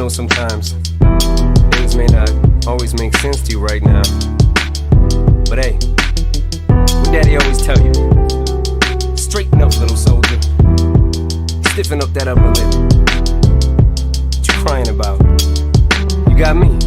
know sometimes things may not always make sense to you right now. But hey, what Daddy always tell you, straighten up, little soldier. Stiffen up that upper lip. What you crying about? You got me.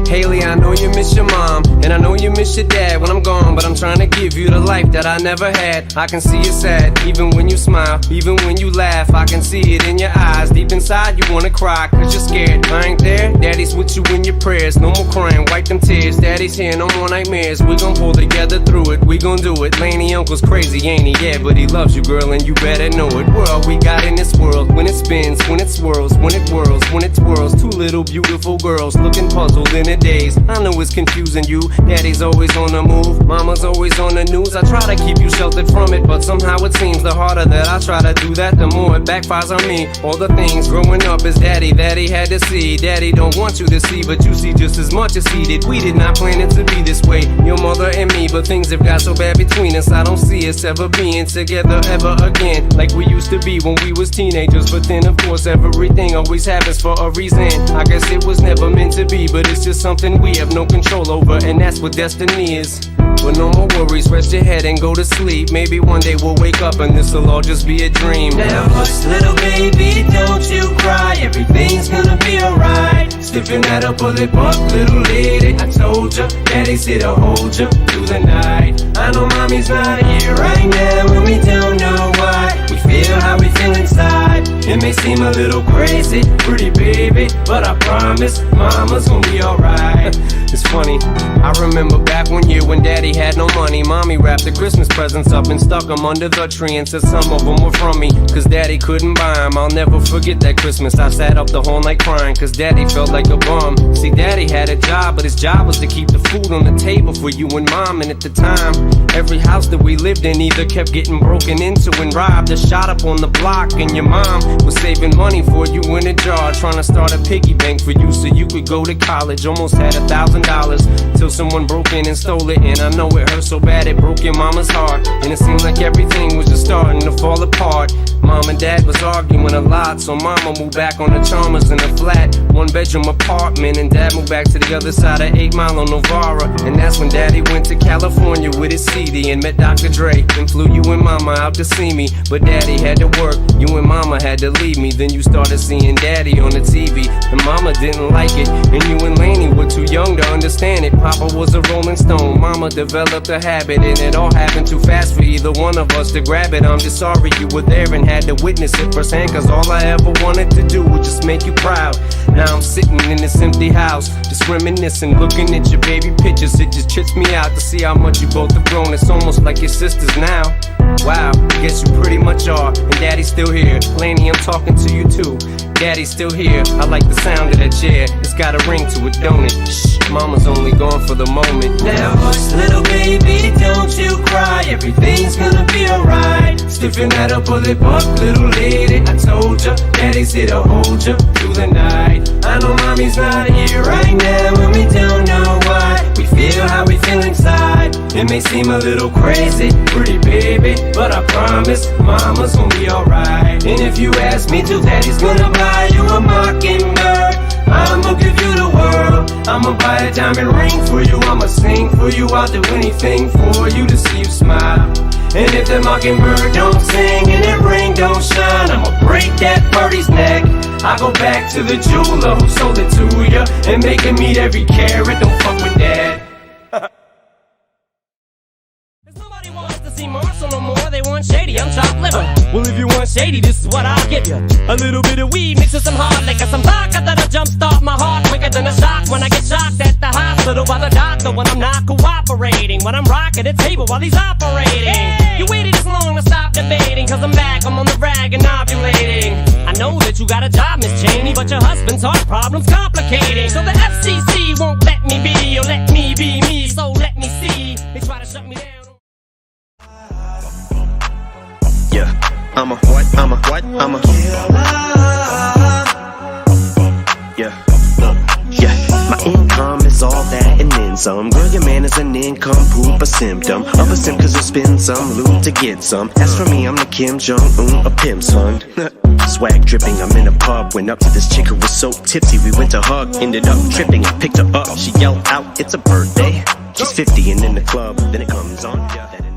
Haley, I know you miss your mom, and I know you miss your dad when I'm gone, but I'm trying to give you the life that I never had. I can see you sad, even when you smile, even when you laugh. I can see it in your eyes, deep inside you wanna cry, cause you're scared. I ain't there, Daddy's with you in your prayers. No more crying, wipe them tears. Daddy's here, no more nightmares. We gon' pull together through it, we gon' do it. Laney uncle's crazy, ain't he? Yeah, but he loves you, girl, and you better know it. We're all we got in this world, when it spins, when it swirls, when it whirls, when it twirls. Two little beautiful girls looking puzzled in a daze. I know it's confusing you. Daddy's always on the move, mama's always on the news. I try to keep you sheltered from it, but somehow it seems the harder that I try to do that, the more it backfires on me. All the things growing up as daddy that he had to see, daddy don't want you to see, but you see just as much as he did. We did not plan it to be this way, your mother and me, but things have got so bad between us. I don't see us ever being together ever again, like we used to be when we was teenagers. But then of course everything always happens for a reason. I guess it was never meant to be, but it's just something we have no control over, and that's what destiny is. But no more worries, rest your head and go to sleep. Maybe one day we'll wake up and this'll all just be a dream. Now hush, little baby, don't you cry. Everything's gonna be alright. Stiffen that upper lip up, little lady. I told ya, Daddy's here to hold ya through the night. I know mommy's not here right now, and we don't know why. We feel how we feel inside. It may seem a little crazy, pretty baby, but I promise mama's gonna be alright. It's funny, I remember back one year when Daddy had no money. Mommy wrapped the Christmas presents up and stuck them under the tree and said some of them were from me, cause Daddy couldn't buy them. I'll never forget that Christmas. I sat up the whole night crying, cause Daddy felt like a bum. See, Daddy had a job, but his job was to keep the food on the table for you and Mom. And at the time, every house that we lived in either kept getting broken into and robbed or shot up on the block. And your mom was saving money for you in a jar, trying to start a piggy bank for you so you could go to college. Almost had $1,000 till someone broke in and stole it. And I know it hurt so bad it broke your mama's heart, and it seemed like everything was just starting to fall apart. Mom and Dad was arguing a lot, so Mama moved back on the Chalmers in a flat 1-bedroom apartment, and Dad moved back to the other side of 8 Mile on Novara. And that's when Daddy went to California with his CD and met Dr. Dre and flew you and Mama out to see me. But Daddy had to work, you and Mama had to leave me. Then you started seeing Daddy on the TV, and Mama didn't like it, and you and Laney were too young to understand it. Papa was a Rolling Stone, Mama developed a habit, and it all happened too fast for either one of us to grab it. I'm just sorry you were there and had to witness it firsthand, cause all I ever wanted to do was just make you proud. Now I'm sitting in this empty house, just reminiscing, looking at your baby pictures. It just trips me out to see how much you both have grown. It's almost like your sisters now. Wow, guess you pretty much are, and Daddy's still here. Laney, I'm talking to you too. Daddy's still here, I like the sound of that chair. It's got a ring to it, don't it? Shh, Mama's only gone for the moment. Now hush, little baby, don't you cry. Everything's gonna be alright. Stiffen that upper lip up, little lady. I told ya, Daddy's here to hold ya through the night. I know mommy's not here right now, and we don't know why. We feel how we feel inside. It may seem a little crazy, pretty baby, but I promise mama's gonna be alright. And if you ask me to, Daddy's gonna buy you a mockingbird. I'ma give you the world. I'ma buy a diamond ring for you. I'ma sing for you. I'll do anything for you to see you smile. And if the mockingbird don't sing and that ring don't shine, I'ma break that birdie's neck. I go back to the jeweler who sold it to ya and make him eat every carat. Don't fuck with that. Nobody wants to see Marshall no more. They want shady, I'm chopped liver. Well, if you want shady, this is what I'll give you. A little bit of weed mixed with some hard liquor, some vodka that'll jumpstart my heart quicker than a shock when I get shocked at the hospital by the doctor when I'm not cooperating, when I'm rocking the table while he's operating. You waited this long to stop debating, cause I'm back, I'm on the rag and ovulating. I know that you got a job, Miss Cheney, but your husband's heart problem's complicating. So the FCC won't let me be, or let me be me, so let me see. They try to shut me down. Yeah, I'm a what? Yeah, yeah. My income is all that and then some. Girl, your man is an income poop, a symptom of a sim, cause you'll spend some loot to get some. As for me, I'm the Kim Jong-un, a pimp son. swag dripping. I'm in a pub, went up to this chick who was so tipsy. We went to hug, ended up tripping and picked her up. She yelled out, it's a birthday. She's 50 and in the club, then it comes on. Yeah,